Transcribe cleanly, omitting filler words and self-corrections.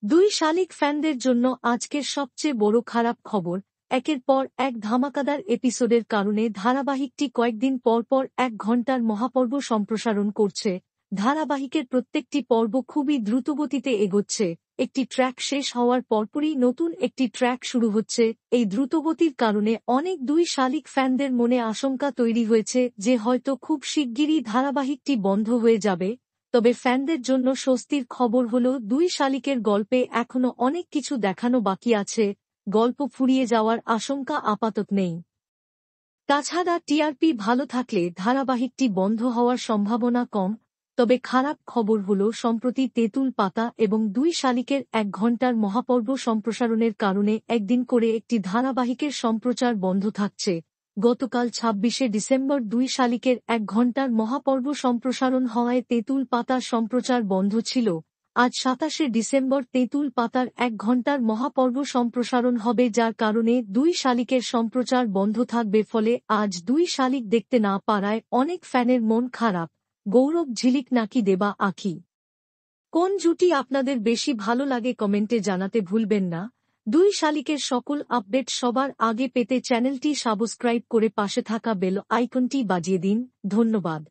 দুই শালিক ফ্যানদের জন্য আজকের সবচেয়ে বড় খারাপ খবর, একের পর এক ধামাকাদার এপিসোডের কারণে ধারাবাহিকটি কয়েকদিন পর পর 1 ঘণ্টার মহাপর্ব সম্প্রসারণ করছে। ধারাবাহিকের প্রত্যেকটি পর্ব খুবই দ্রুতগতিতে এগোচ্ছে। একটি ট্র্যাক শেষ হওয়ার পরপরই নতুন একটি ট্র্যাক শুরু হচ্ছে। এই দ্রুতগতির কারণে অনেক দুই শালিক ফ্যানদের মনে আশঙ্কা তৈরি হয়েছে যে হয়তো খুব শিগগিরই ধারাবাহিকটি বন্ধ হয়ে যাবে। তবে ফ্যানদের জন্য স্বস্তির খবর হল দুই শালিকের গল্পে এখনো অনেক কিছু দেখানো বাকি আছে। গল্প ফুরিয়ে যাওয়ার আশঙ্কা আপাতত নেই। তাছাড়া টিআরপি ভালো থাকলে ধারাবাহিকটি বন্ধ হওয়ার সম্ভাবনা কম। তবে খারাপ খবর হল সম্প্রতি তেঁতুল পাতা এবং দুই শালিকের 1 ঘণ্টার মহাপর্ব সম্প্রসারণের কারণে একদিন করে একটি ধারাবাহিকের সম্প্রচার বন্ধ থাকছে। গতকাল ২৬শে ডিসেম্বর দুই শালিকের 1 ঘণ্টার মহাপর্ব সম্প্রসারণ হওয়ায় তেঁতুল পাতার সম্প্রচার বন্ধ ছিল। আজ ২৭শে ডিসেম্বর তেঁতুল পাতার 1 ঘণ্টার মহাপর্ব সম্প্রসারণ হবে, যার কারণে দুই শালিকের সম্প্রচার বন্ধ থাকবে। ফলে আজ দুই শালিক দেখতে না পারায় অনেক ফ্যানের মন খারাপ। গৌরব ঝিলিক নাকি দেবা আঁখি, কোন জুটি আপনাদের বেশি ভালো লাগে কমেন্টে জানাতে ভুলবেন না। দুই শালিকের সকল আপডেট সবার আগে পেতে চ্যানেলটি সাবস্ক্রাইব করে পাশে থাকা বেল আইকনটি বাজিয়ে দিন। ধন্যবাদ।